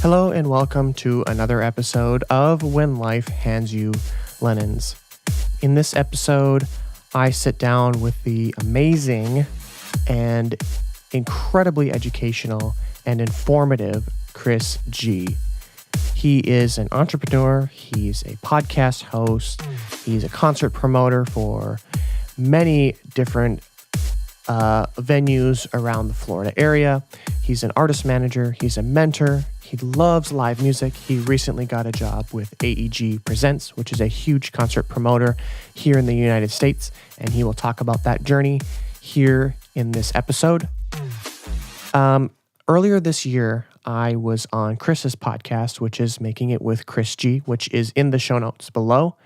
Hello and welcome to another episode of When Life Hands You Lemons. In this episode, I sit down with the amazing and incredibly educational and informative Chris G. He is an entrepreneur, he's a podcast host, he's a concert promoter for many different venues around the Florida area. He's an artist manager, he's a mentor, he loves live music. He recently got a job with AEG Presents, which is a huge concert promoter here in the United States, and he will talk about that journey here in this episode. Earlier this year, I was on Chris's podcast, which is Making It with Chris G, which is in the show notes below.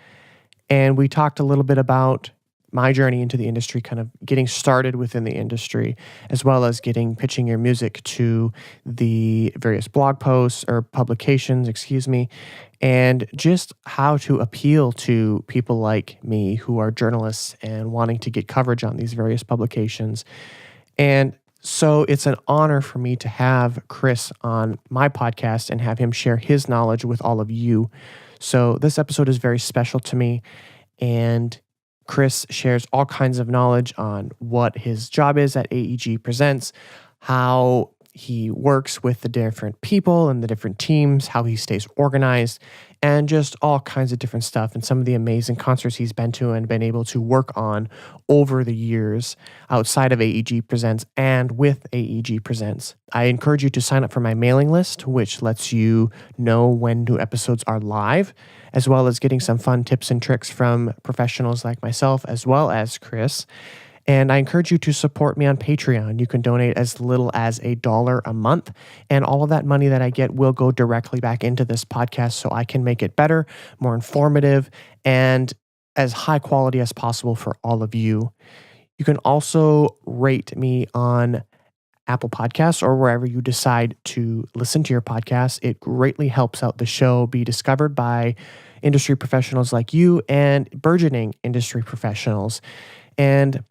And we talked a little bit about my journey into the industry, kind of getting started within the industry, as well as pitching your music to the various blog posts or publications, and just how to appeal to people like me who are journalists and wanting to get coverage on these various publications. And so it's an honor for me to have Chris on my podcast and have him share his knowledge with all of you. So this episode is very special to me, and Chris shares all kinds of knowledge on what his job is at AEG Presents, how he works with the different people and the different teams, how he stays organized, and just all kinds of different stuff, and some of the amazing concerts he's been to and been able to work on over the years outside of AEG Presents and with AEG Presents. I encourage you to sign up for my mailing list, which lets you know when new episodes are live, as well as getting some fun tips and tricks from professionals like myself, as well as Chris. And I encourage you to support me on Patreon. You can donate as little as $1 a month, and all of that money that I get will go directly back into this podcast so I can make it better, more informative, and as high quality as possible for all of you. You can also rate me on Apple Podcasts or wherever you decide to listen to your podcast. It greatly helps out the show be discovered by industry professionals like you and burgeoning industry professionals. And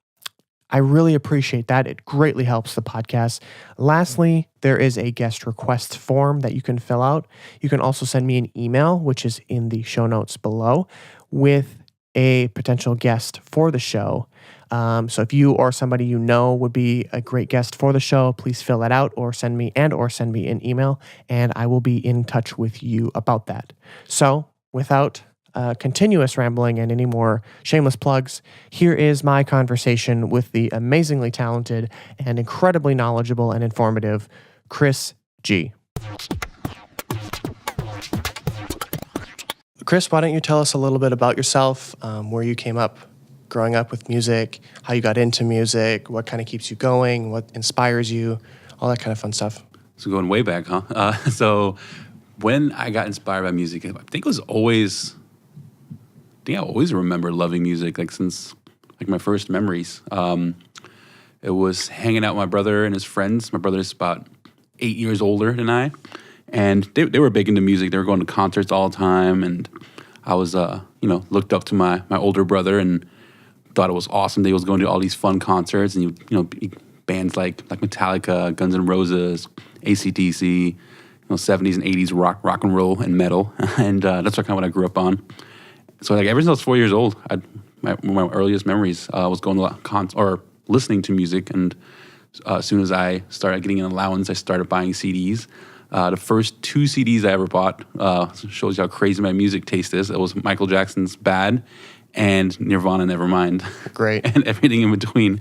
I really appreciate that. It greatly helps the podcast. Lastly, there is a guest request form that you can fill out. You can also send me an email, which is in the show notes below, with a potential guest for the show. So if you or somebody you know would be a great guest for the show, please fill that out or send me an email, and I will be in touch with you about that. So without continuous rambling and any more shameless plugs, here is my conversation with the amazingly talented and incredibly knowledgeable and informative Chris G. Chris, why don't you tell us a little bit about yourself, where you came up growing up with music, how you got into music, what kind of keeps you going, what inspires you, all that kind of fun stuff. So going way back, huh? So when I got inspired by music, I think I always remember loving music, since my first memories. It was hanging out with my brother and his friends. My brother's about 8 years older than I, and they were big into music. They were going to concerts all the time, and I was, looked up to my older brother and thought it was awesome that he was going to all these fun concerts, and bands like Metallica, Guns N' Roses, AC/DC, 70s and 80s rock and roll and metal, and that's what I grew up on. So ever since I was 4 years old, one of my earliest memories was going to listening to music, and as soon as I started getting an allowance, I started buying CDs. The first 2 CDs I ever bought shows you how crazy my music taste is. It was Michael Jackson's Bad and Nirvana Nevermind. Great. And everything in between.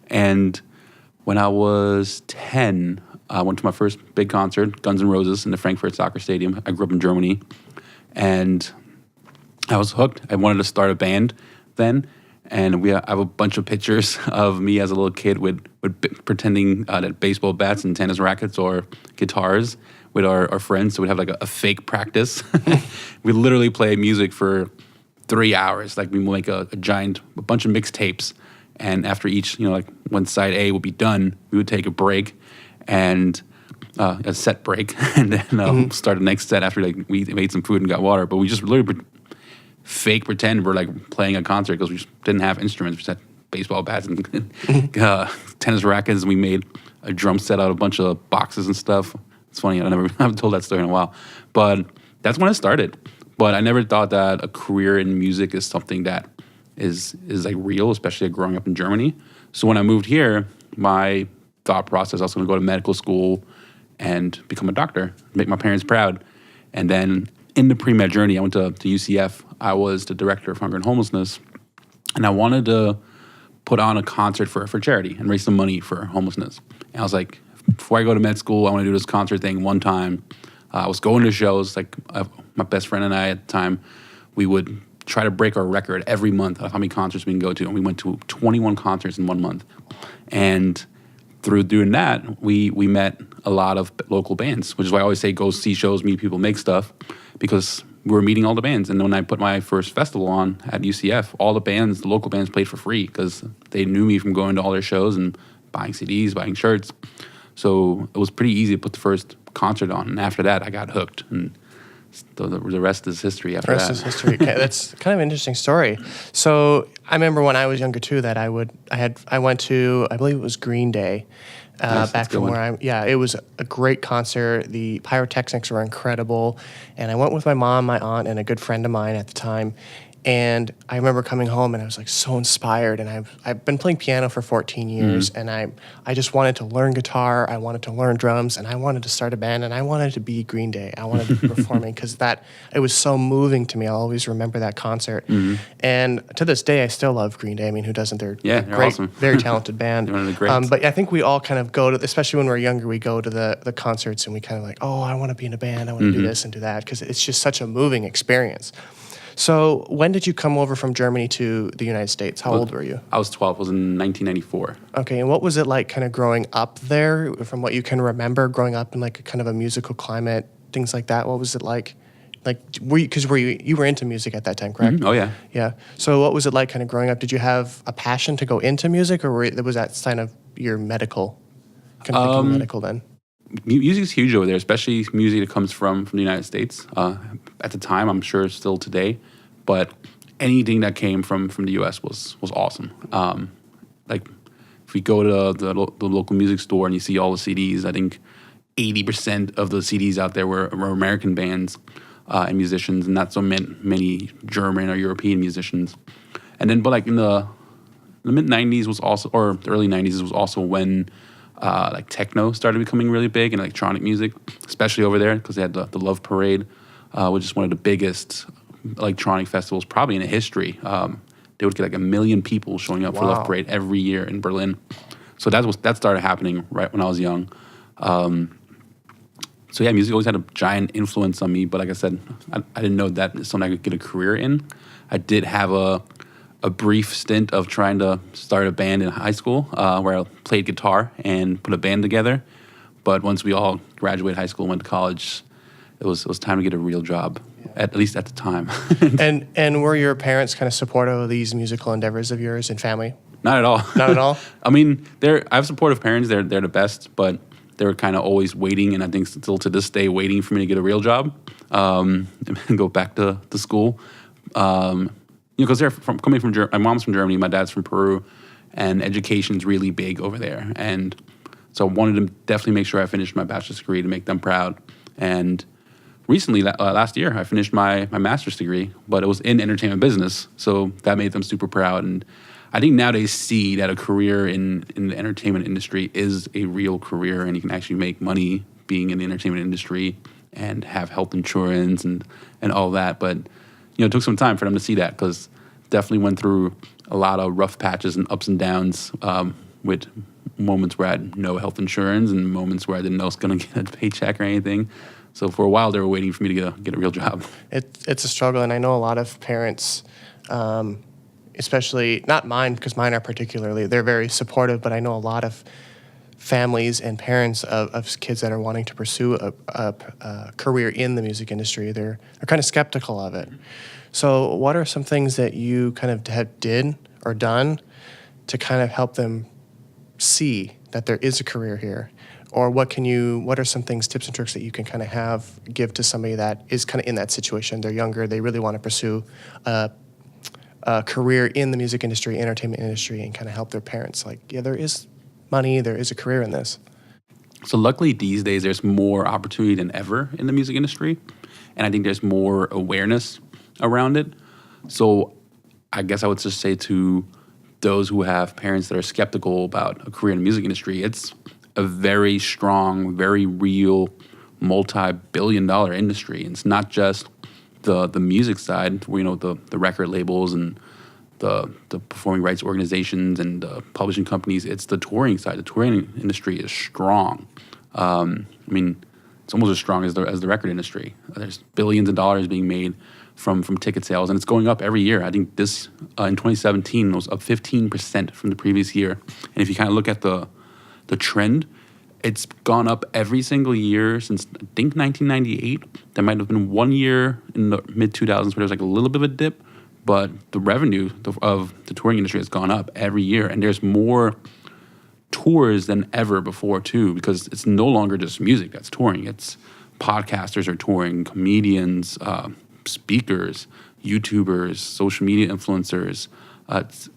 And when I was 10, I went to my first big concert, Guns N' Roses, in the Frankfurt Soccer Stadium. I grew up in Germany, and I was hooked. I wanted to start a band then, and I have a bunch of pictures of me as a little kid with pretending that baseball bats and tennis rackets or guitars with our friends. So we'd have a fake practice. We literally play music for 3 hours. We make a bunch of mixtapes, and after each, when side A would be done, we would take a break and a set break, and then start the next set after we ate some food and got water. But we just literally fake pretend we're playing a concert because we just didn't have instruments. We just had baseball bats and tennis rackets, and we made a drum set out of a bunch of boxes and stuff. It's funny, I haven't told that story in a while. But that's when it started. But I never thought that a career in music is something that is like real, especially growing up in Germany. So when I moved here, my thought process, I was going to go to medical school and become a doctor, make my parents proud. And then in the pre-med journey, I went to UCF. I was the director of hunger and homelessness, and I wanted to put on a concert for charity and raise some money for homelessness. And I was like, before I go to med school, I want to do this concert thing one time. I was going to shows, like my best friend and I at the time, we would try to break our record every month of how many concerts we can go to. And we went to 21 concerts in 1 month. And through doing that, we met a lot of local bands, which is why I always say go see shows, meet people, make stuff, because we were meeting all the bands. And when I put my first festival on at UCF, all the bands, the local bands played for free because they knew me from going to all their shows and buying CDs, buying shirts. So it was pretty easy to put the first concert on. And after that, I got hooked. And the rest is history after that. The rest is history. Okay, that's kind of an interesting story. So I remember when I was younger too that I went to, I believe it was Green Day, Nice, back from where it was a great concert. The pyrotechnics were incredible. And I went with my mom, my aunt, and a good friend of mine at the time. And I remember coming home and I was like so inspired. And I've been playing piano for 14 years, and I just wanted to learn guitar. I wanted to learn drums, and I wanted to start a band, and I wanted to be Green Day. I wanted to be performing because it was so moving to me. I'll always remember that concert. And to this day, I still love Green Day. I mean, who doesn't? They're great, awesome. very talented band. They're one of the greats. But I think we all kind of go to, especially when we're younger, we go to the concerts and we kind of like, oh, I want to be in a band. I want to do this and do that because it's just such a moving experience. So when did you come over from Germany to the United States? How old were you? I was 12. It was in 1994. Okay, and what was it like kind of growing up there, from what you can remember, growing up in like a kind of a musical climate, things like that? What was it like? Like, you were into music at that time, correct? Oh, yeah. Yeah. So what was it like kind of growing up? Did you have a passion to go into music, or was that kind of your medical, kind of thinking medical then? Music is huge over there, especially music that comes from the United States. At the time, I'm sure still today, but anything that came from the U.S. was awesome. Like if we go to the local music store and you see all the CDs, I think 80% of the CDs out there were American bands and musicians, and not so many German or European musicians. And then, but like in the mid '90s was also, or the early '90s was also when like techno started becoming really big in electronic music, especially over there because they had the Love Parade, which is one of the biggest electronic festivals probably in history. They would get like 1 million people showing up for Love Parade every year in Berlin. So that started happening right when I was young. So yeah, music always had a giant influence on me. But like I said, I didn't know that it's something I could get a career in. I did have a brief stint of trying to start a band in high school where I played guitar and put a band together. But once we all graduated high school and went to college, it was time to get a real job, at least at the time. And were your parents kind of supportive of these musical endeavors of yours and family? Not at all. Not at all? I mean, I have supportive parents. They're the best, but they were kind of always waiting, and I think still to this day, waiting for me to get a real job and go back to school. Because they're coming from my mom's from Germany, my dad's from Peru, and education's really big over there. And so I wanted to definitely make sure I finished my bachelor's degree to make them proud. And recently, last year, I finished my master's degree, but it was in entertainment business, so that made them super proud. And I think now they see that a career in the entertainment industry is a real career, and you can actually make money being in the entertainment industry and have health insurance and all that. But it took some time for them to see that because definitely went through a lot of rough patches and ups and downs with moments where I had no health insurance and moments where I didn't know I was going to get a paycheck or anything. So for a while, they were waiting for me to get a real job. It's a struggle, and I know a lot of parents, especially not mine because mine are particularly, they're very supportive, but I know a lot of families and parents of kids that are wanting to pursue a career in the music industry. They're kind of skeptical of it. So what are some things that you kind of did or done to kind of help them see that there is a career here? Or what are some things, tips and tricks that you can kind of give to somebody that is kind of in that situation? They're younger, they really want to pursue a career in the music industry, entertainment industry, and kind of help their parents. Like, yeah, there is money, there is a career in this. So luckily these days there's more opportunity than ever in the music industry, and I think there's more awareness around it. So I guess I would just say to those who have parents that are skeptical about a career in the music industry, it's a very strong, very real, multi-billion-dollar industry. And it's not just the music side, the record labels and the performing rights organizations and the publishing companies. It's the touring side. The touring industry is strong. It's almost as strong as the record industry. There's billions of dollars being made from ticket sales, and it's going up every year. I think this in 2017 was up 15% from the previous year. And if you kind of look at the trend, it's gone up every single year since I think 1998. There might have been 1 year in the mid 2000s where there was like a little bit of a dip, but the revenue of the touring industry has gone up every year, and there's more tours than ever before too, because it's no longer just music that's touring. It's podcasters are touring, comedians, speakers, YouTubers, social media influencers. It's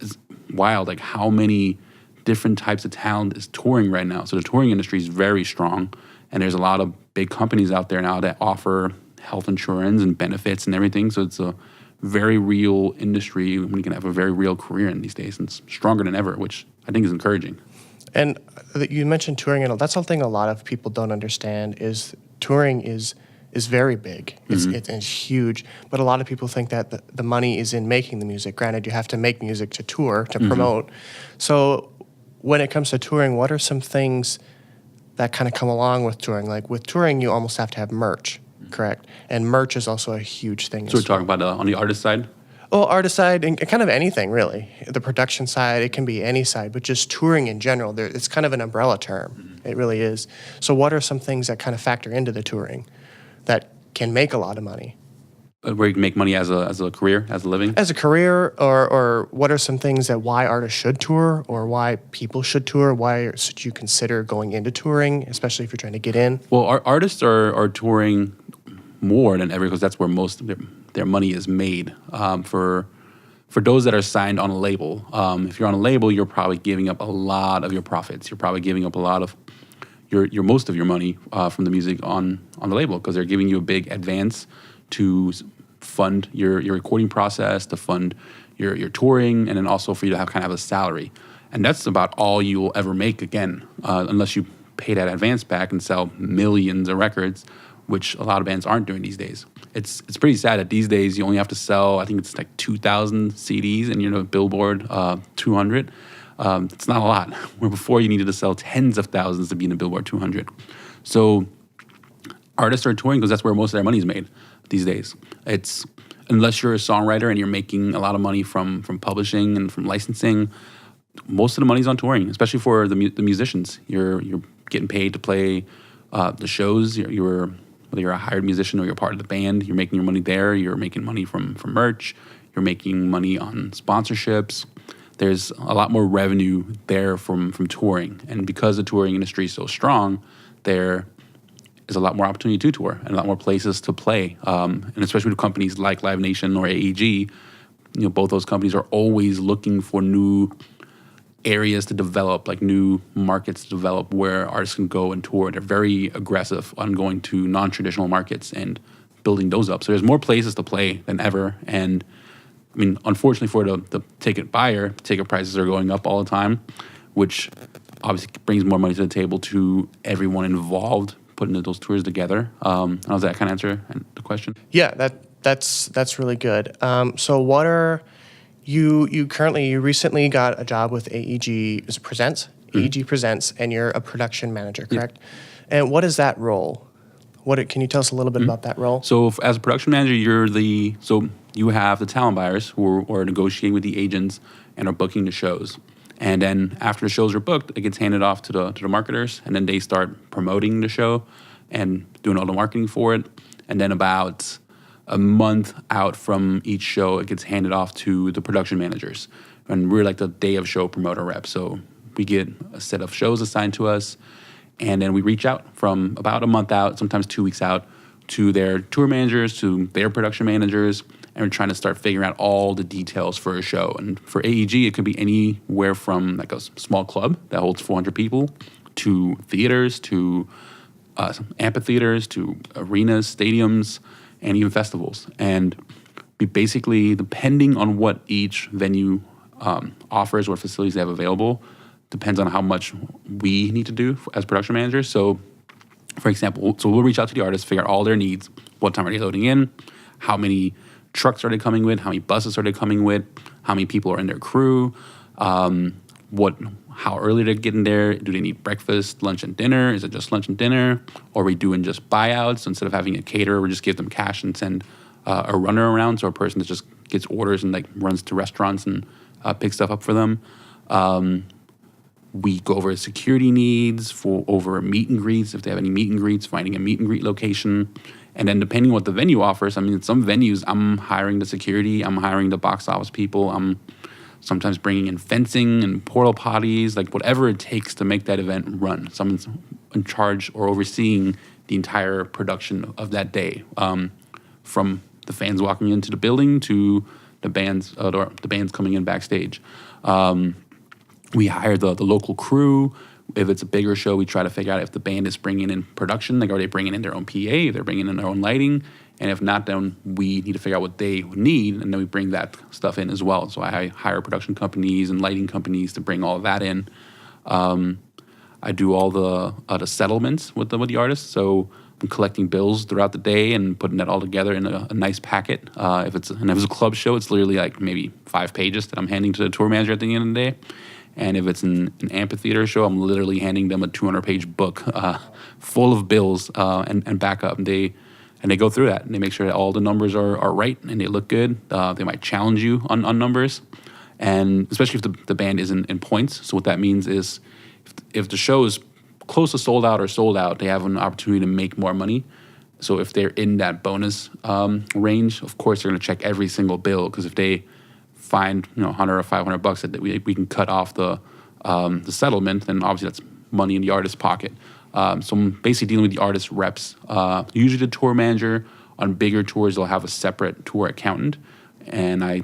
wild, like how many different types of talent is touring right now. So the touring industry is very strong, and there's a lot of big companies out there now that offer health insurance and benefits and everything. So it's a very real industry when you can have a very real career in these days, and it's stronger than ever, which I think is encouraging. And you mentioned touring, and that's something a lot of people don't understand is touring is very big. It's huge, but a lot of people think that the money is in making the music. Granted, you have to make music to tour, to promote. So when it comes to touring, what are some things that kind of come along with touring? Like with touring, you almost have to have merch, correct? And merch is also a huge thing. So we're talking about on the artist side? Well, artist side and kind of anything, really. The production side, it can be any side, but just touring in general, it's kind of an umbrella term. It really is. So what are some things that kind of factor into the touring that can make a lot of money? Where you can make money as a career, as a living? As a career, or what are some things that why artists should tour, or why people should tour? Why should you consider going into touring, especially if you're trying to get in? Well, artists are touring more than ever because that's where most of their money is made. For those that are signed on a label, if you're on a label, you're probably giving up a lot of your profits. You're probably giving up a lot of your most of your money from the music on the label because they're giving you a big advance to fund your recording process, to fund your touring, and then also for you to have kind of a salary. And that's about all you will ever make again, unless you pay that advance back and sell millions of records, which a lot of bands aren't doing these days. It's pretty sad that these days you only have to sell, I think it's like 2,000 CDs and you're in a Billboard 200. It's not a lot, where before you needed to sell tens of thousands to be in a Billboard 200. So artists are touring because that's where most of their money is made these days. It's unless you're a songwriter and you're making a lot of money from publishing and from licensing, most of the money's on touring, especially for the musicians. You're getting paid to play the shows. Whether you're a hired musician or you're part of the band, you're making your money there. You're making money from merch. You're making money on sponsorships. There's a lot more revenue there from touring. And because the touring industry is so strong, there is a lot more opportunity to tour and a lot more places to play. And especially with companies like Live Nation or AEG, both those companies are always looking for new areas to develop, like new markets to develop where artists can go and tour. They're very aggressive on going to non-traditional markets and building those up. So there's more places to play than ever. And I mean, unfortunately for the ticket buyer, ticket prices are going up all the time, which obviously brings more money to the table to everyone involved putting those tours together. Does that kind of answer the question? Yeah, that's really good. So what are you recently got a job with AEG Presents, AEG Presents, and you're a production manager, correct? Yeah. And what is that role? Can you tell us a little bit about that role? So as a production manager, you have the talent buyers who are negotiating with the agents and are booking the shows. And then after the shows are booked, it gets handed off to the marketers, and then they start promoting the show and doing all the marketing for it. And then about a month out from each show, it gets handed off to the production managers. And we're like the day of show promoter rep. So we get a set of shows assigned to us, and then we reach out from about a month out, sometimes 2 weeks out, to their tour managers, to their production managers, and we're trying to start figuring out all the details for a show. And for AEG, it could be anywhere from like a small club that holds 400 people to theaters, to amphitheaters, to arenas, stadiums, and even festivals. And we basically, depending on what each venue offers, what facilities they have available, depends on how much we need to do as production managers. So, for example, we'll reach out to the artists, figure out all their needs, what time are they loading in, how many trucks are they coming with, how many buses are they coming with, how many people are in their crew, how early they're getting there, do they need breakfast, lunch, and dinner, is it just lunch and dinner, or are we doing just buyouts, so instead of having a caterer, we just give them cash and send a runner around, so a person that just gets orders and like runs to restaurants and picks stuff up for them. We go over security needs, over meet and greets, if they have any meet and greets, finding a meet and greet location. And then depending on what the venue offers, I mean, some venues, I'm hiring the security, I'm hiring the box office people, I'm sometimes bringing in fencing and portal potties, like whatever it takes to make that event run. Someone's in charge or overseeing the entire production of that day, from the fans walking into the building to the bands coming in backstage. We hire the local crew. If it's a bigger show, we try to figure out if the band is bringing in production, like are they bringing in their own PA, if they're bringing in their own lighting, and if not, then we need to figure out what they need, and then we bring that stuff in as well. So I hire production companies and lighting companies to bring all of that in. I do all the settlements with the artists, so I'm collecting bills throughout the day and putting that all together in a nice packet. If it's a club show, it's literally like maybe 5 pages that I'm handing to the tour manager at the end of the day. And if it's an amphitheater show, I'm literally handing them a 200-page book full of bills and backup. And they go through that, and they make sure that all the numbers are right and they look good. They might challenge you on numbers, and especially if the band isn't in points. So what that means is if the show is close to sold out or sold out, they have an opportunity to make more money. So if they're in that bonus range, of course they're going to check every single bill, because if they find $100 or $500 that we can cut off the settlement, then obviously that's money in the artist's pocket. So I'm basically dealing with the artist reps. Usually the tour manager on bigger tours, they'll have a separate tour accountant, and I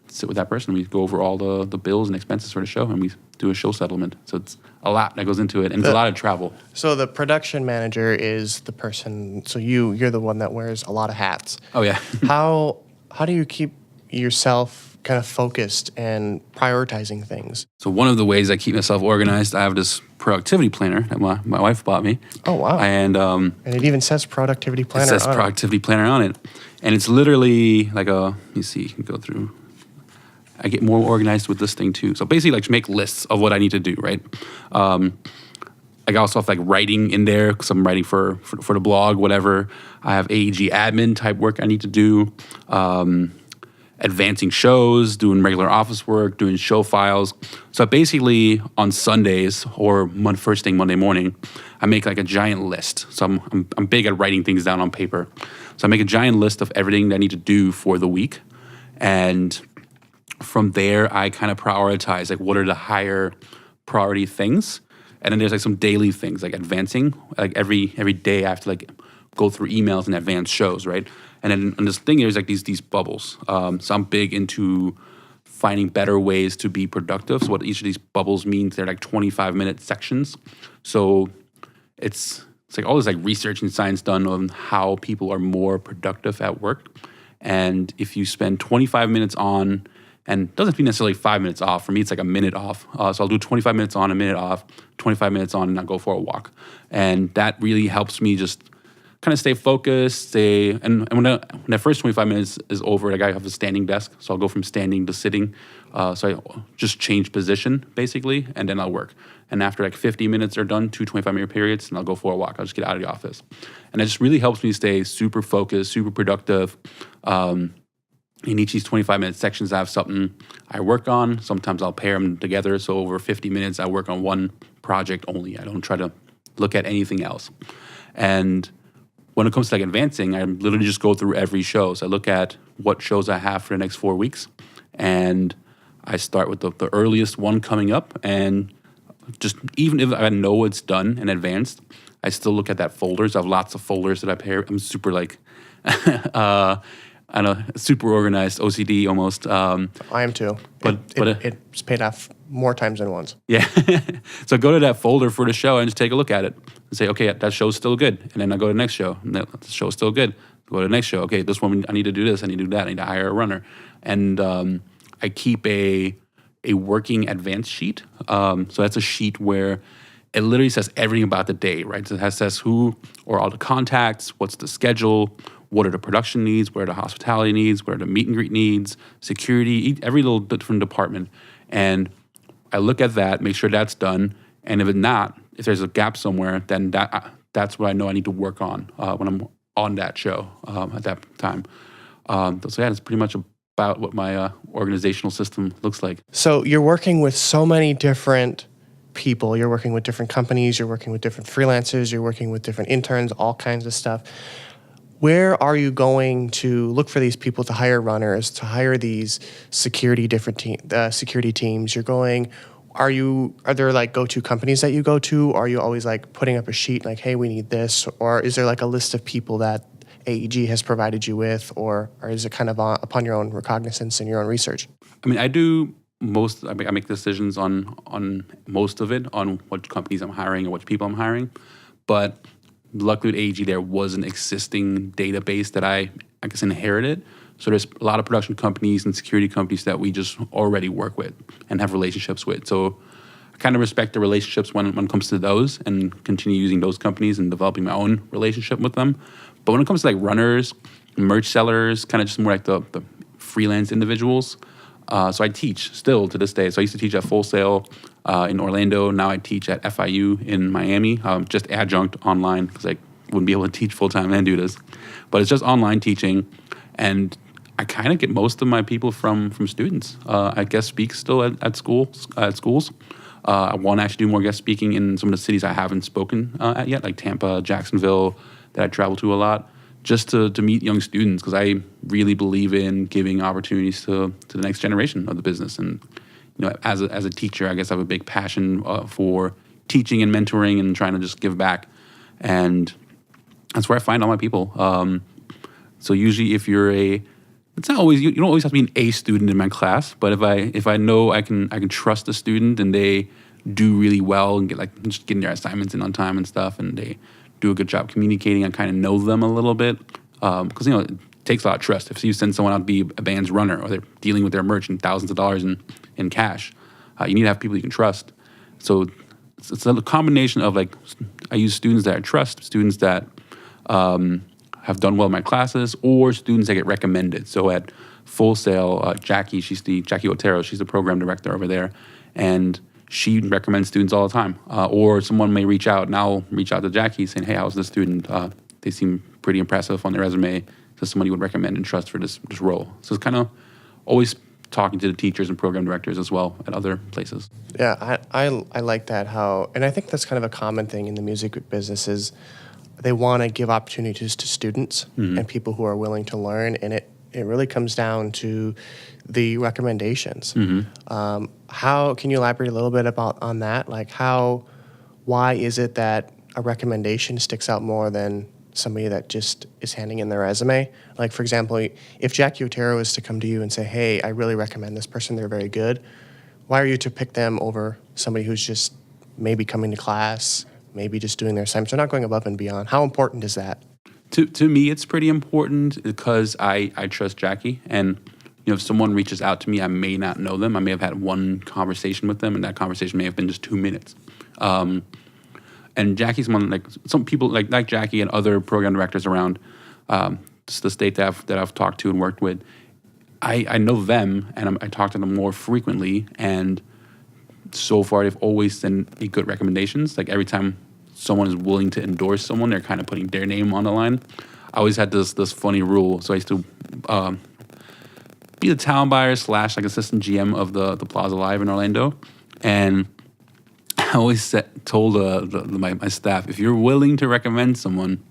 sit with that person. We go over all the bills and expenses for the show, and we do a show settlement. So it's a lot that goes into it, and it's a lot of travel. So the production manager is the person. So you're the one that wears a lot of hats. Oh yeah. How do you keep yourself kind of focused and prioritizing things? So one of the ways I keep myself organized, I have this productivity planner that my wife bought me. Oh wow! And it even says productivity planner. It says productivity planner on it, and it's literally like let me see, you can go through. I get more organized with this thing too. So basically, like, to make lists of what I need to do, right? I also have like writing in there because I'm writing for the blog, whatever. I have AEG admin type work I need to do. Advancing shows, doing regular office work, doing show files. So basically on Sundays or first thing Monday morning, I make like a giant list. So I'm big at writing things down on paper. So I make a giant list of everything that I need to do for the week. And from there, I kind of prioritize like what are the higher priority things. And then there's like some daily things like advancing. Like every day I have to like go through emails and advance shows, right? And then this thing, there's like these bubbles. So I'm big into finding better ways to be productive. So what each of these bubbles means, they're like 25-minute sections. So it's like all this like research and science done on how people are more productive at work. And if you spend 25 minutes on, and it doesn't mean necessarily 5 minutes off. For me, it's like a minute off. So I'll do 25 minutes on, a minute off, 25 minutes on, and I'll go for a walk. And that really helps me just kind of stay focused, and when that first 25 minutes is over, like I have a standing desk, so I'll go from standing to sitting. So I just change position, basically, and then I'll work. And after like 50 minutes are done, 2 25-minute periods, and I'll go for a walk. I'll just get out of the office. And it just really helps me stay super focused, super productive. In each of these 25-minute sections, I have something I work on. Sometimes I'll pair them together, so over 50 minutes, I work on one project only. I don't try to look at anything else. And when it comes to like advancing, I literally just go through every show. So I look at what shows I have for the next 4 weeks, and I start with the earliest one coming up. And just even if I know it's done and advanced, I still look at that folders. I have lots of folders that I pair. I'm super like, I don't know, super organized, OCD almost. I am too. But it's paid off more times than once. Yeah. So go to that folder for the show and just take a look at it and say, okay, that show's still good. And then I go to the next show, and that show's still good. Go to the next show. Okay, this one, I need to do this. I need to do that. I need to hire a runner. And I keep a working advance sheet. So that's a sheet where it literally says everything about the day, right? So it says who or all the contacts, what's the schedule, what are the production needs, where are the hospitality needs, where are the meet and greet needs, security, every little different department. And I look at that, make sure that's done, and if there's a gap somewhere, then that's what I know I need to work on when I'm on that show at that time. So yeah, that's pretty much about what my organizational system looks like. So you're working with so many different people. You're working with different companies. You're working with different freelancers. You're working with different interns, all kinds of stuff. Where are you going to look for these people to hire runners, to hire these security teams? Are there like go-to companies that you go to? Or are you always like putting up a sheet like, hey, we need this? Or is there like a list of people that AEG has provided you with? Or is it kind of upon your own recognizance and your own research? I mean, I make decisions on most of it, on what companies I'm hiring and what people I'm hiring. But luckily with AEG, there was an existing database that I guess inherited. So there's a lot of production companies and security companies that we just already work with and have relationships with. So I kind of respect the relationships when it comes to those and continue using those companies and developing my own relationship with them. But when it comes to like runners, merch sellers, kind of just more like the freelance individuals. So I teach still to this day. So I used to teach at Full Sail in Orlando. Now I teach at FIU in Miami, just adjunct online because I wouldn't be able to teach full-time and do this. But it's just online teaching. And I kind of get most of my people from students. I guest speak still at schools. I want to actually do more guest speaking in some of the cities I haven't spoken at yet, like Tampa, Jacksonville, that I travel to a lot, just to meet young students, because I really believe in giving opportunities to the next generation of the business. And as a teacher, I guess I have a big passion for teaching and mentoring and trying to just give back. And that's where I find all my people. So usually if you're it's not always, you don't always have to be an A student in my class, but if I know I can trust a student and they do really well and just getting their assignments in on time and stuff, and they do a good job communicating, I kind of know them a little bit. Because, it takes a lot of trust. If you send someone out to be a band's runner or they're dealing with their merch and thousands of dollars in cash, you need to have people you can trust. So it's a combination of I use students that I trust, students that have done well in my classes, or students that get recommended. So at Full Sail, Jackie Otero, she's the program director over there, and she recommends students all the time. Or someone may reach out, and I'll reach out to Jackie saying, hey, how's this student? They seem pretty impressive on their resume. So somebody would recommend and trust for this role. So it's kind of always talking to the teachers and program directors as well at other places. Yeah, I like that and I think that's kind of a common thing in the music business is they want to give opportunities to students and people who are willing to learn, and it really comes down to the recommendations. How can you elaborate a little bit on that? Why is it that a recommendation sticks out more than somebody that just is handing in their resume? Like, for example, if Jackie Otero is to come to you and say, hey, I really recommend this person, they're very good, why are you to pick them over somebody who's just maybe coming to class, maybe just doing their assignments? They're not going above and beyond. How important is that? To me, it's pretty important because I trust Jackie. And if someone reaches out to me, I may not know them. I may have had one conversation with them, and that conversation may have been just 2 minutes. And Jackie's one, some people like Jackie and other program directors around just the state that I've talked to and worked with. I know them, and I talk to them more frequently. And so far, they've always sent me good recommendations. Like every time someone is willing to endorse someone, they're kind of putting their name on the line. I always had this funny rule. So I used to be the talent buyer / assistant GM of the Plaza Live in Orlando. And I always told my staff, if you're willing to recommend someone,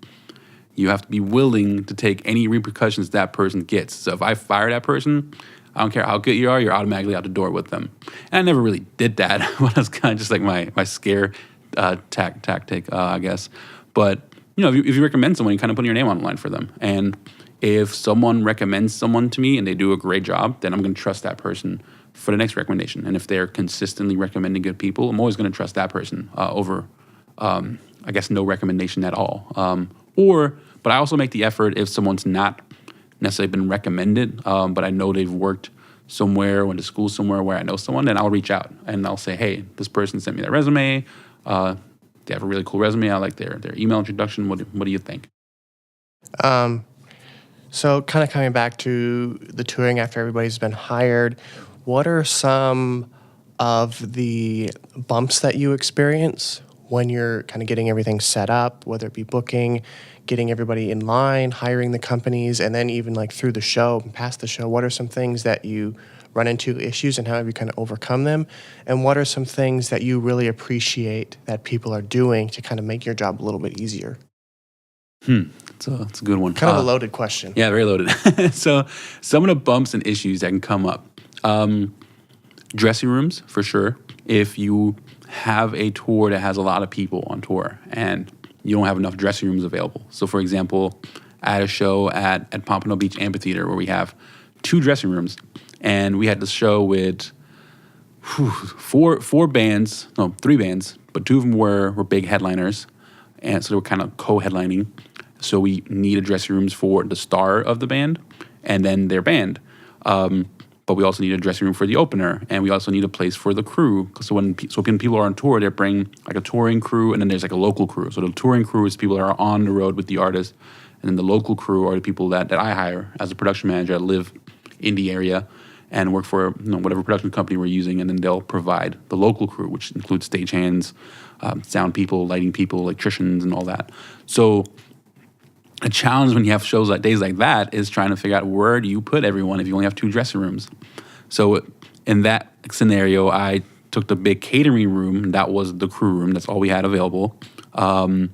you have to be willing to take any repercussions that person gets. So if I fire that person, I don't care how good you are, you're automatically out the door with them. And I never really did that. But that's kind of just my scare tactic, I guess. But if you recommend someone, you kind of put your name on the line for them. And if someone recommends someone to me and they do a great job, then I'm going to trust that person for the next recommendation. And if they're consistently recommending good people, I'm always going to trust that person over, I guess, no recommendation at all. But I also make the effort if someone's not necessarily been recommended, but I know they've worked somewhere, went to school somewhere where I know someone, then I'll reach out and I'll say, hey, this person sent me their resume. They have a really cool resume. I like their email introduction. What do you think? So kind of coming back to the touring after everybody's been hired, what are some of the bumps that you experience when you're kind of getting everything set up, whether it be booking, getting everybody in line, hiring the companies, and then even like through the show and past the show? What are some things that you run into issues and how have you kind of overcome them? And what are some things that you really appreciate that people are doing to kind of make your job a little bit easier? It's a good one. Kind of a loaded question. Yeah, very loaded. So some of the bumps and issues that can come up. Dressing rooms, for sure. If you have a tour that has a lot of people on tour and you don't have enough dressing rooms available. So for example, I had a show at Pompano Beach Amphitheater where we have 2 dressing rooms. And we had this show with 3 bands, but 2 of them were big headliners. And so they were kind of co-headlining. So we needed dressing rooms for the star of the band and then their band. But we also need a dressing room for the opener, and we also need a place for the crew. So when people are on tour, they bring like a touring crew, and then there's like a local crew. So the touring crew is people that are on the road with the artist, and then the local crew are the people that I hire as a production manager that live in the area and work for whatever production company we're using, and then they'll provide the local crew, which includes stagehands, sound people, lighting people, electricians, and all that. So a challenge when you have shows like days like that is trying to figure out where do you put everyone if you only have 2 dressing rooms. So in that scenario, I took the big catering room. That was the crew room. That's all we had available. And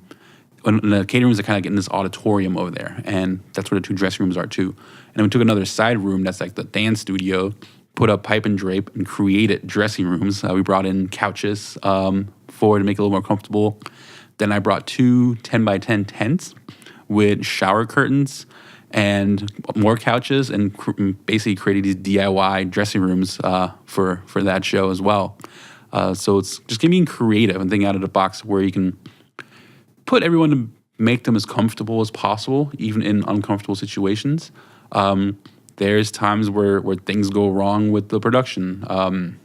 the catering rooms are kind of getting this auditorium over there, and that's where the 2 dressing rooms are too. And then we took another side room that's like the dance studio, put up pipe and drape, and created dressing rooms. We brought in couches for to make it a little more comfortable. Then I brought 2 10x10 tents with shower curtains and more couches, and basically created these DIY dressing rooms for that show as well. So it's just getting creative and thinking out of the box where you can put everyone to make them as comfortable as possible, even in uncomfortable situations. There's times where things go wrong with the production.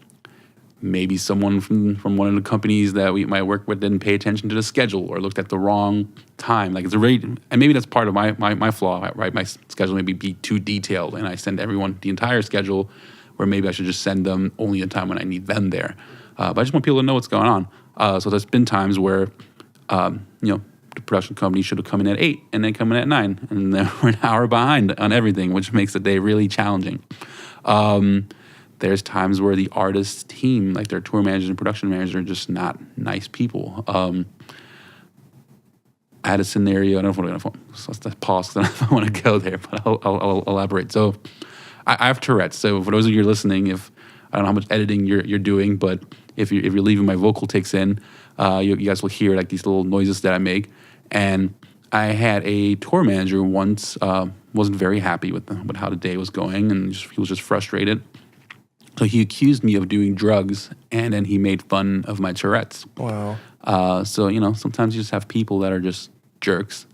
Maybe someone from one of the companies that we might work with didn't pay attention to the schedule or looked at the wrong time. Like and maybe that's part of my flaw, right? My schedule maybe be too detailed, and I send everyone the entire schedule, where maybe I should just send them only the time when I need them there. But I just want people to know what's going on. So there's been times where, the production company should have come in at 8 and they come in at 9, and then we're an hour behind on everything, which makes the day really challenging. There's times where the artist's team, like their tour managers and production managers, are just not nice people. I had a scenario, I don't know if I want to pause because I don't know if I want to go there, but I'll elaborate. So I have Tourette's. So for those of you listening, I don't know how much editing you're doing, but if you're leaving my vocal takes in, you guys will hear like these little noises that I make. And I had a tour manager once, wasn't very happy with how the day was going, and he was just frustrated. So he accused me of doing drugs, and then he made fun of my Tourette's. Wow. So, sometimes you just have people that are just jerks,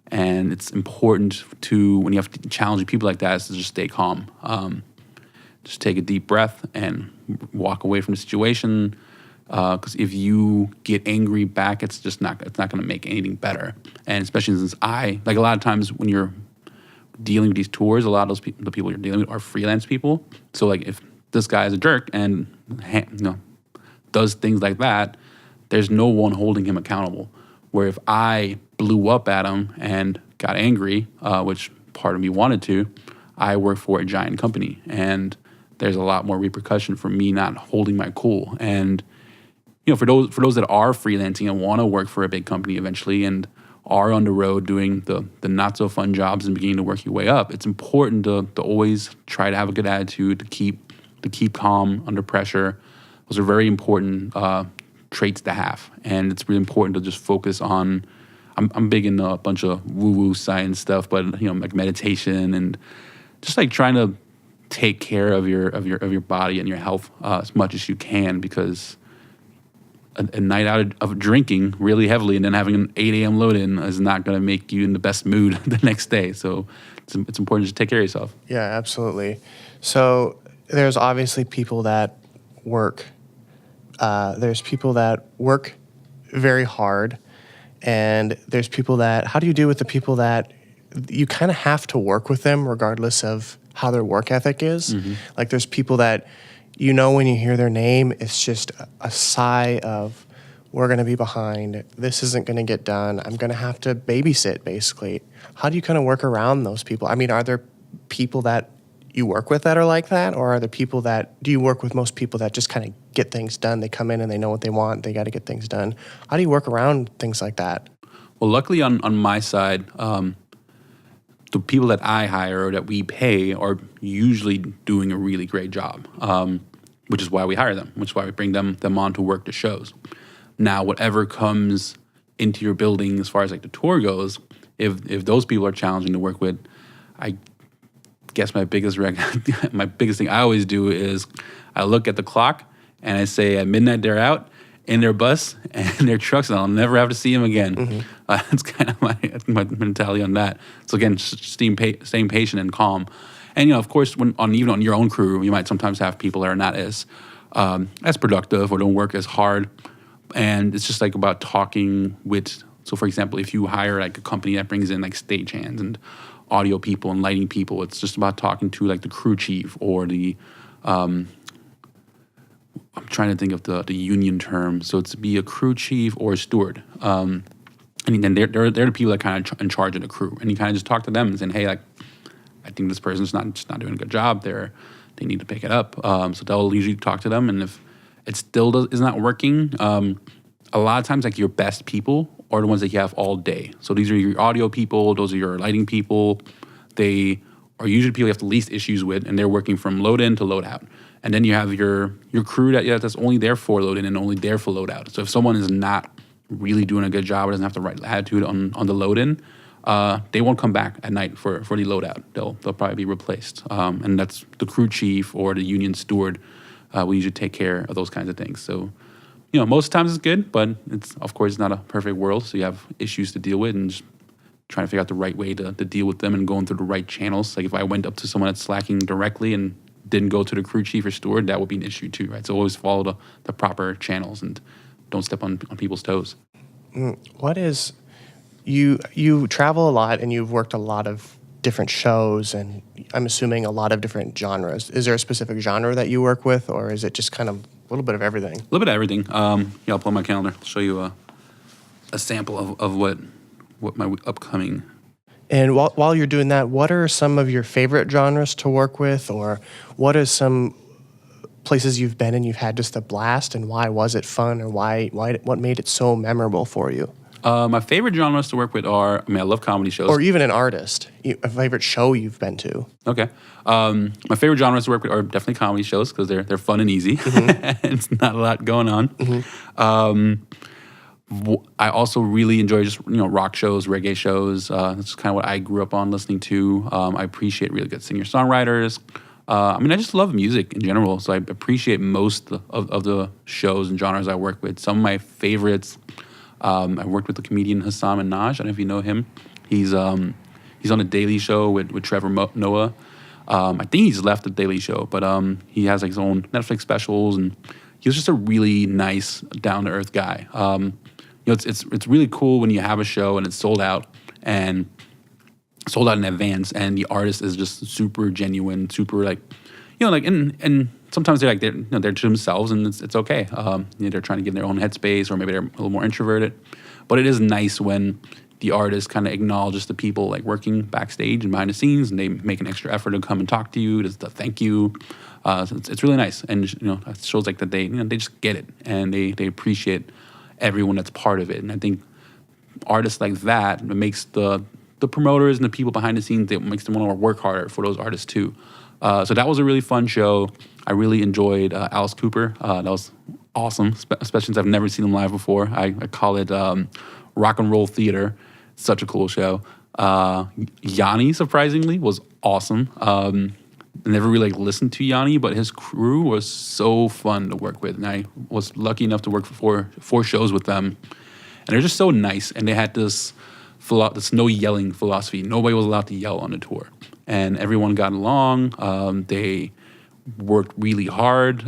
and it's important when you have challenging people like that, is to just stay calm. Just take a deep breath and walk away from the situation, because if you get angry back, it's not going to make anything better. And especially since a lot of times when you're dealing with these tours, a lot of the people you're dealing with are freelance people. So like if this guy is a jerk and does things like that, there's no one holding him accountable. Where if I blew up at him and got angry, which part of me wanted to, I work for a giant company, and there's a lot more repercussion for me not holding my cool. And for those that are freelancing and want to work for a big company eventually and are on the road doing the not so fun jobs and beginning to work your way up, it's important to always try to have a good attitude, to keep calm under pressure. Those are very important traits to have, and it's really important to just focus on. I'm big into a bunch of woo-woo science stuff, but like meditation and just like trying to take care of your body and your health as much as you can, because a night out of drinking really heavily and then having an 8 a.m. load-in is not going to make you in the best mood the next day. So it's important to take care of yourself. Yeah, absolutely. So there's obviously people that work. There's people that work very hard, and there's people that, how do you deal with the people that you kind of have to work with them regardless of how their work ethic is? Mm-hmm. Like there's people that, you know, when you hear their name, it's just a sigh of, we're going to be behind. This isn't going to get done. I'm going to have to babysit, basically. How do you kind of work around those people? I mean, are there people that you work with that are like that? Or are there people that, do you work with most people that just kind of get things done? They come in and they know what they want. They got to get things done. How do you work around things like that? Well, luckily on my side, the people that I hire or that we pay are usually doing a really great job, which is why we hire them, which is why we bring them on to work the shows. Now, whatever comes into your building as far as like the tour goes, if those people are challenging to work with, I guess my biggest thing I always do is I look at the clock and I say at midnight they're out in their bus and their trucks, and I'll never have to see them again. Mm-hmm. That's kind of my mentality on that. So again, staying patient and calm. And of course, even on your own crew, you might sometimes have people that are not as productive or don't work as hard. And it's just like about talking with. So for example, if you hire like a company that brings in like stagehands and audio people and lighting people, it's just about talking to like the crew chief or the. I'm trying to think of the union term. So it's to be a crew chief or a steward. And then they're the people that kind of in charge of the crew. And you kind of just talk to them and say, hey, like, I think this person's not doing a good job. They need to pick it up. So they'll usually talk to them. And if it still is not working, a lot of times like your best people are the ones that you have all day. So these are your audio people. Those are your lighting people. They are usually people you have the least issues with, and they're working from load in to load out. And then you have your crew that's only there for load in and only there for load out. So if someone is not really doing a good job or doesn't have the right attitude on the load in, they won't come back at night for the load out. They'll probably be replaced. And that's the crew chief or the union steward. We usually take care of those kinds of things. So, most times it's good, but it's of course not a perfect world. So you have issues to deal with and just trying to figure out the right way to deal with them and going through the right channels. Like if I went up to someone that's slacking directly and didn't go to the crew chief or steward, that would be an issue too, right? So always follow the proper channels and don't step on people's toes. What is, you travel a lot and you've worked a lot of different shows, and I'm assuming a lot of different genres. Is there a specific genre that you work with, or is it just kind of a little bit of everything? A little bit of everything. I'll pull up my calendar. I'll show you a sample of what my upcoming. And while you're doing that, what are some of your favorite genres to work with, or what are some places you've been and you've had just a blast, and why was it fun, or what made it so memorable for you? My favorite genres to work with are, I love comedy shows. Or even an artist, a favorite show you've been to. Okay. My favorite genres to work with are definitely comedy shows because they're fun and easy. Mm-hmm. It's not a lot going on. Mm-hmm. I also really enjoy just rock shows, reggae shows. That's kind of what I grew up on listening to. I appreciate really good singer-songwriters. I just love music in general, so I appreciate most of the shows and genres I work with. Some of my favorites, I worked with the comedian Hasan Minhaj. I don't know if you know him. He's on a Daily Show with Trevor Noah. I think he's left the Daily Show, but he has like his own Netflix specials, and he was just a really nice, down-to-earth guy. It's really cool when you have a show and it's sold out in advance, and the artist is just super genuine, super and sometimes they're they're to themselves, and it's okay. They're trying to get in their own headspace, or maybe they're a little more introverted. But it is nice when the artist kind of acknowledges the people like working backstage and behind the scenes, and they make an extra effort to come and talk to you, to thank you. So it's really nice, and it shows like that they just get it, and they appreciate everyone that's part of it. And I think artists like that, it makes the promoters and the people behind the scenes, it makes them want to work harder for those artists too. So that was a really fun show. I really enjoyed Alice Cooper. That was awesome, especially since I've never seen him live before. I call it rock and roll theater. Such a cool show. Yanni, surprisingly, was awesome. never really like listened to Yanni, but his crew was so fun to work with, and I was lucky enough to work for four shows with them, and they're just so nice. And they had this no yelling philosophy. Nobody was allowed to yell on the tour, and everyone got along. They worked really hard.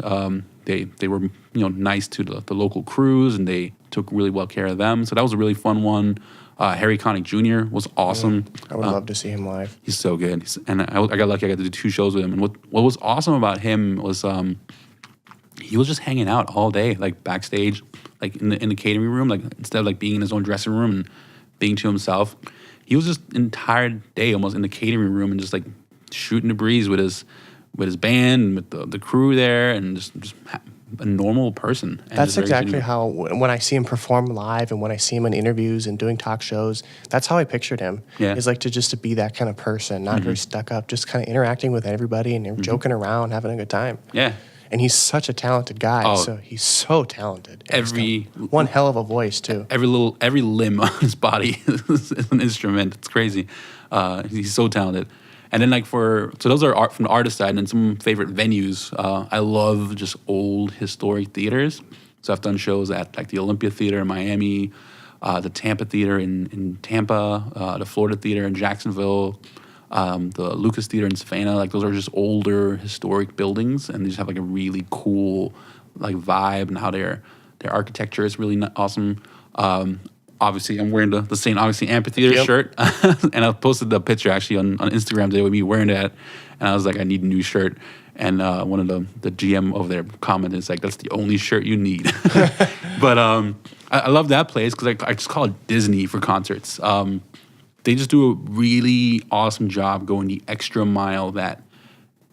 They were nice to the local crews, and they took really well care of them. So that was a really fun one. Harry Connick Jr. was awesome. I would love to see him live. He's so good. And I got lucky. I got to do 2 shows with him. And what was awesome about him was he was just hanging out all day, like backstage, like in the catering room. Like instead of like being in his own dressing room and being to himself, he was just an entire day almost in the catering room and just like shooting the breeze with his band and with the crew there, and just a normal person. And that's exactly how, when I see him perform live and when I see him in interviews and doing talk shows, that's how I pictured him. Yeah. Is like to be that kind of person, not very stuck up, just kind of interacting with everybody and joking around, having a good time. Yeah. And he's such a talented guy. Oh. So he's so talented. Every one hell of a voice too. Every limb on his body is an instrument. It's crazy. He's so talented. And then so those are from the artist side, and then some favorite venues. I love just old historic theaters. So I've done shows at like the Olympia Theater in Miami, the Tampa Theater in Tampa, the Florida Theater in Jacksonville, the Lucas Theater in Savannah. Like those are just older historic buildings, and they just have like a really cool like vibe, and how their architecture is really awesome. Obviously, I'm wearing the St. Augustine Amphitheater shirt, and I posted the picture actually on Instagram today with me wearing that, and I was like, I need a new shirt, and one of the GM over there commented, it's like, that's the only shirt you need. But I love that place because I just call it Disney for concerts. They just do a really awesome job going the extra mile that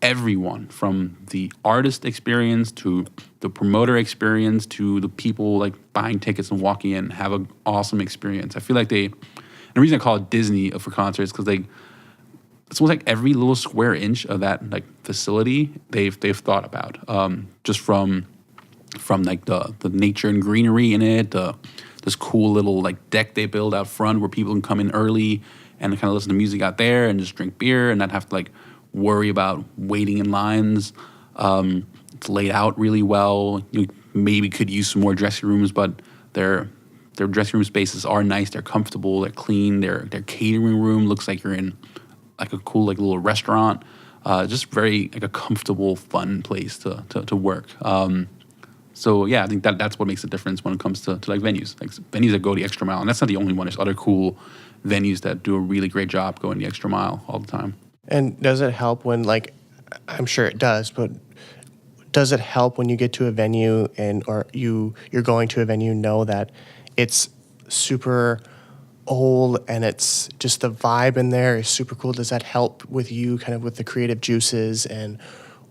everyone, from the artist experience to the promoter experience to the people like buying tickets and walking in, have an awesome experience. I feel like the reason I call it Disney for concerts because it's almost like every little square inch of that like facility they've thought about, just from like the nature and greenery in it, this cool little like deck they build out front where people can come in early and kind of listen to music out there and just drink beer and not have to like worry about waiting in lines. It's laid out really well. You maybe could use some more dressing rooms, but their dressing room spaces are nice. They're comfortable. They're clean. Their catering room looks like you're in like a cool like little restaurant. Just very like a comfortable, fun place to work. So yeah, I think that's what makes a difference when it comes to like venues that go the extra mile. And that's not the only one. There's other cool venues that do a really great job going the extra mile all the time. And does it help when, like, I'm sure it does, but does it help when you get to a venue or you're going to a venue, know that it's super old and it's just the vibe in there is super cool? Does that help with you kind of with the creative juices and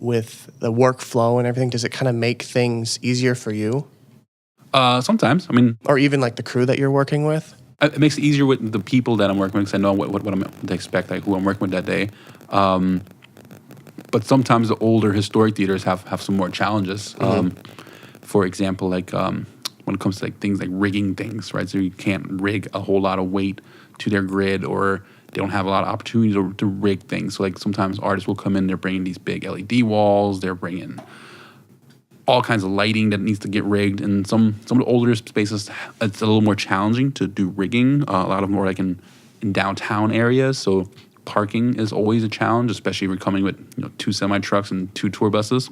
with the workflow and everything? Does it kind of make things easier for you? Sometimes. I mean, or even like the crew that you're working with? It makes it easier with the people that I'm working with because I know what I'm to expect, like who I'm working with that day. But sometimes the older historic theaters have some more challenges. For example, like when it comes to like things like rigging things, right? So you can't rig a whole lot of weight to their grid, or they don't have a lot of opportunity to rig things. So like sometimes artists will come in, they're bringing these big LED walls, they're bringing all kinds of lighting that needs to get rigged. And some of the older spaces, it's a little more challenging to do rigging. A lot of them are like in downtown areas. So parking is always a challenge, especially if you're coming with 2 semi-trucks and 2 tour buses.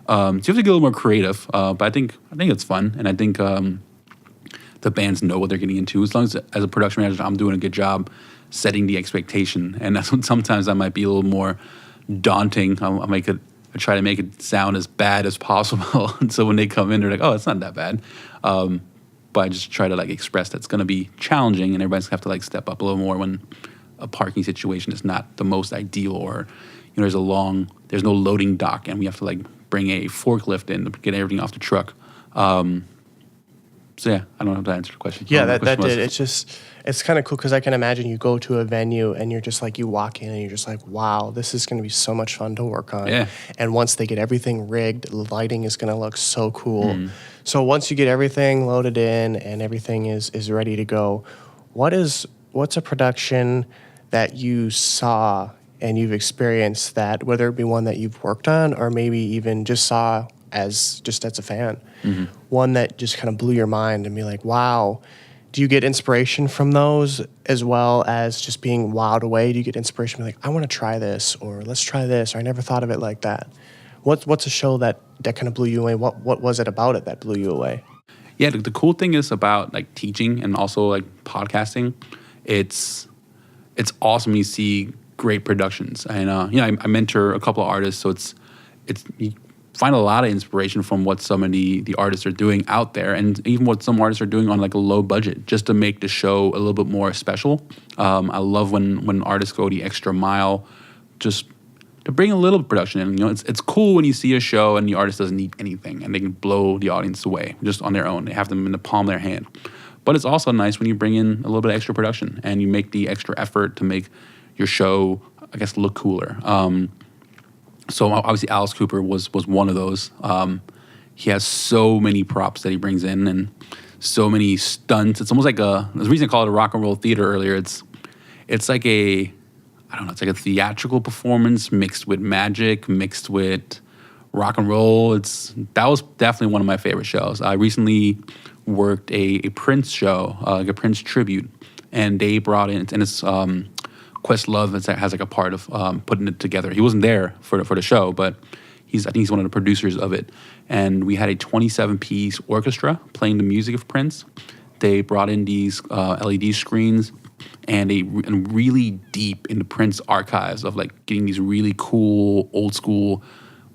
So you have to get a little more creative. But I think it's fun. And I think the bands know what they're getting into. As long as a production manager, I'm doing a good job setting the expectation. And that's when sometimes I might be a little more daunting. I try to make it sound as bad as possible. And so when they come in, they're like, oh, it's not that bad. But I just try to like express that it's going to be challenging, and everybody's going to have to like step up a little more when a parking situation is not the most ideal, or there's no loading dock and we have to like bring a forklift in to get everything off the truck. So yeah, I don't know if that answered the question. Yeah, that did. It's kind of cool because I can imagine you go to a venue and you're just like, you walk in and you're just like, wow, this is going to be so much fun to work on. Yeah. And once they get everything rigged, the lighting is going to look so cool. So once you get everything loaded in and everything is ready to go, what's a production that you saw and you've experienced that, whether it be one that you've worked on or maybe even just saw as a fan, one that just kind of blew your mind and be like, wow. Do you get inspiration from those as well as just being wowed away? Do you get inspiration from like, I want to try this, or let's try this, or I never thought of it like that? What's a show that kind of blew you away? What was it about it that blew you away? Yeah, the cool thing is about like teaching and also like podcasting. It's awesome. You see great productions, and I mentor a couple of artists, so it's you find a lot of inspiration from what some of the artists are doing out there, and even what some artists are doing on like a low budget, just to make the show a little bit more special. I love when artists go the extra mile, just to bring a little production in. It's cool when you see a show and the artist doesn't need anything and they can blow the audience away just on their own. They have them in the palm of their hand. But it's also nice when you bring in a little bit of extra production and you make the extra effort to make your show, I guess, look cooler. So obviously Alice Cooper was one of those. He has so many props that he brings in and so many stunts. It's almost like the reason I call it a rock and roll theater earlier. It's like it's like a theatrical performance mixed with magic, mixed with rock and roll. That was definitely one of my favorite shows. I recently worked a Prince show, like a Prince tribute, and they brought in, and it's Questlove has like a part of putting it together. He wasn't there for the show, but I think he's one of the producers of it. And we had a 27-piece orchestra playing the music of Prince. They brought in these LED screens and really deep into Prince archives of like getting these really cool, old school,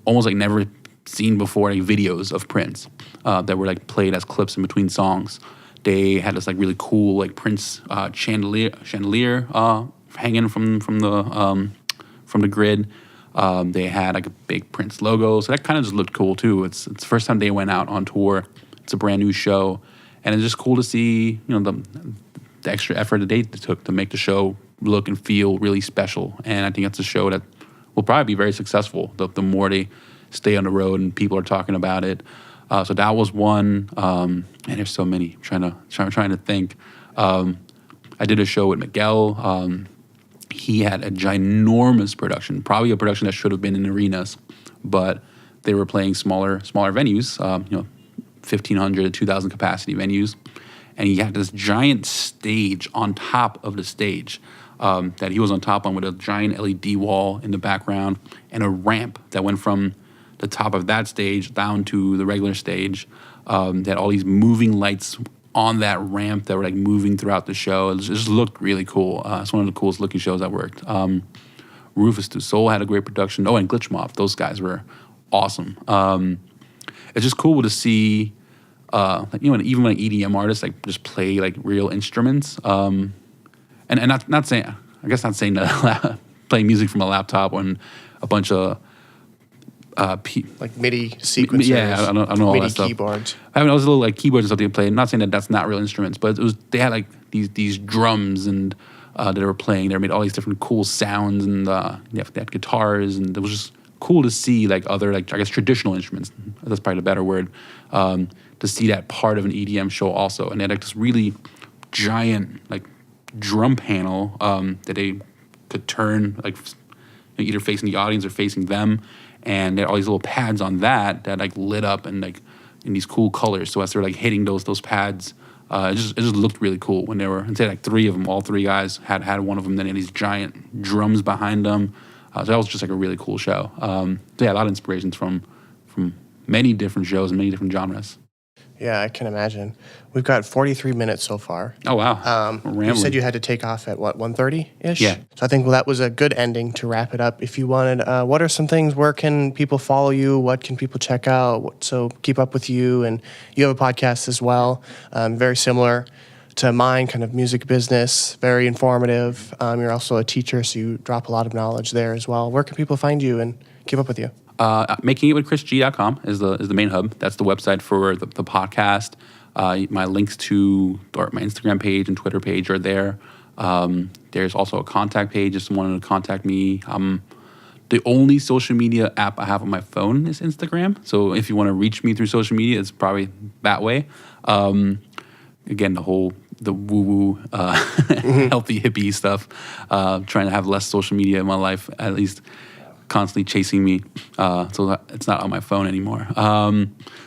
almost like never seen before like videos of Prince that were like played as clips in between songs. They had this like really cool like Prince chandelier hanging from the grid. They had like a big Prince logo, so that kind of just looked cool too. It's the first time they went out on tour. It's a brand new show, and it's just cool to see the extra effort that they took to make the show look and feel really special. And I think that's a show that will probably be very successful. The more they stay on the road and people are talking about it. So that was one, and there's so many. I'm trying to think. I did a show with Miguel. He had a ginormous production, probably a production that should have been in arenas, but they were playing smaller venues, 1,500 to 2,000 capacity venues. And he had this giant stage on top of the stage that he was on top on, with a giant LED wall in the background and a ramp that went from the top of that stage down to the regular stage. They had all these moving lights on that ramp that were like moving throughout the show. It just looked really cool. It's one of the coolest looking shows I worked. Rufus Du Sol had a great production. Oh, and Glitch Mob. Those guys were awesome. It's just cool to see even like EDM artists like just play like real instruments. And not saying that playing music from a laptop on a bunch of like MIDI sequencers. Yeah, I don't know all MIDI that stuff. keyboards. I mean, it was a little like keyboards and stuff they played. Not saying that that's not real instruments, but they had like these drums and that they were playing. They made all these different cool sounds, and they had guitars, and it was just cool to see like other like I guess traditional instruments. That's probably the better word. To see that part of an EDM show also, and they had like this really giant like drum panel that they could turn like either facing the audience or facing them, and they had all these little pads on that like lit up and like in these cool colors. So as they're like hitting those pads, it just looked really cool when they were. And say like three of them, all three guys had one of them. Then they had these giant drums behind them. So that was just like a really cool show. So yeah, a lot of inspirations from many different shows and many different genres. Yeah, I can imagine. We've got 43 minutes so far. Oh, wow. You said you had to take off at, 1:30-ish? Yeah. So I think that was a good ending to wrap it up. If you wanted, what are some things, where can people follow you? What can people check out? So keep up with you. And you have a podcast as well, very similar to mine, kind of music business, very informative. You're also a teacher, so you drop a lot of knowledge there as well. Where can people find you and keep up with you? MakingItWithChrisG.com is the main hub. That's the website for the podcast. My links to my Instagram page and Twitter page are there. There's also a contact page if someone wanted to contact me. The only social media app I have on my phone is Instagram. So if you want to reach me through social media, it's probably that way. Again, the whole the woo-woo, healthy hippie stuff, trying to have less social media in my life, at least constantly chasing me. So it's not on my phone anymore.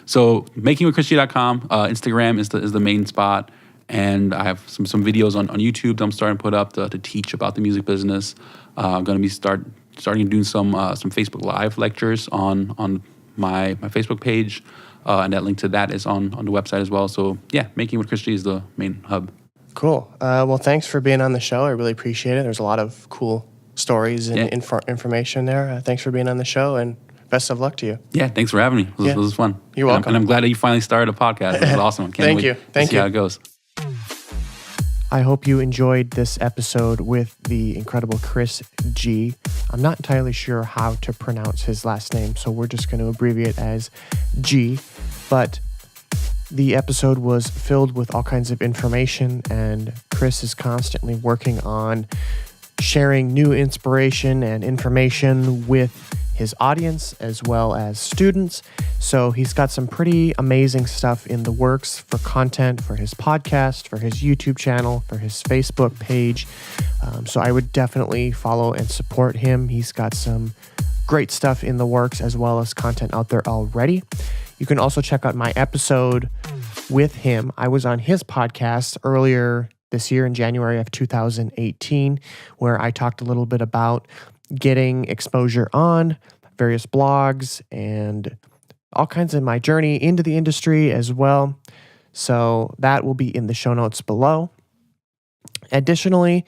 So makingwithchrisg.com, Instagram is the main spot. And I have some videos on YouTube that I'm starting to put up to teach about the music business. I'm going to be starting doing some Facebook Live lectures on my Facebook page. And that link to that is on the website as well. So yeah, Making with Chris G is the main hub. Cool. Well, thanks for being on the show. I really appreciate it. There's a lot of cool stories and information there. Thanks for being on the show, and best of luck to you. Yeah, thanks for having me. This was fun. You're welcome. And I'm glad that you finally started a podcast. This is awesome. I can't wait to see how it goes. I hope you enjoyed this episode with the incredible Chris G. I'm not entirely sure how to pronounce his last name, so we're just going to abbreviate as G. But the episode was filled with all kinds of information, and Chris is constantly working on sharing new inspiration and information with his audience as well as students. So he's got some pretty amazing stuff in the works for content, for his podcast, for his YouTube channel, for his Facebook page. So I would definitely follow and support him. He's got some great stuff in the works as well as content out there already. You can also check out my episode with him. I was on his podcast earlier this year in January of 2018, where I talked a little bit about getting exposure on various blogs and all kinds of my journey into the industry as well. So that will be in the show notes below. Additionally,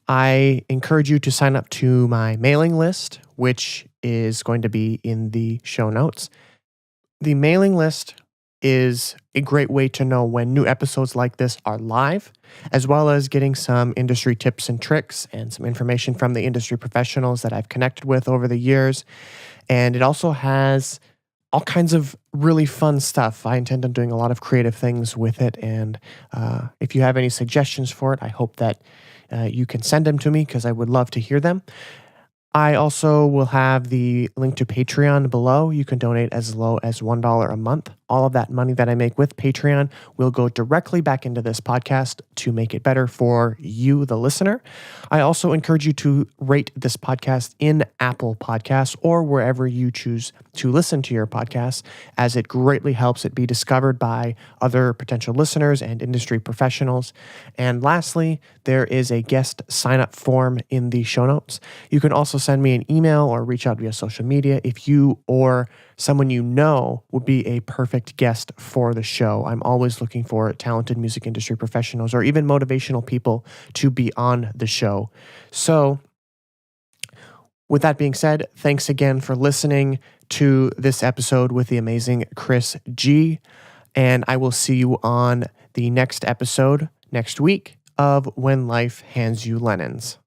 I encourage you to sign up to my mailing list, which is going to be in the show notes. The mailing list is a great way to know when new episodes like this are live, as well as getting some industry tips and tricks and some information from the industry professionals that I've connected with over the years. And it also has all kinds of really fun stuff. I intend on doing a lot of creative things with it. And if you have any suggestions for it, I hope that you can send them to me because I would love to hear them. I also will have the link to Patreon below. You can donate as low as $1 a month. All of that money that I make with Patreon will go directly back into this podcast to make it better for you, the listener. I also encourage you to rate this podcast in Apple Podcasts or wherever you choose to listen to your podcasts, as it greatly helps it be discovered by other potential listeners and industry professionals. And lastly, there is a guest sign-up form in the show notes. You can also send me an email or reach out via social media if you or someone you know would be a perfect guest for the show. I'm always looking for talented music industry professionals or even motivational people to be on the show. So, with that being said, thanks again for listening to this episode with the amazing Chris G. And I will see you on the next episode next week of When Life Hands You Lemons.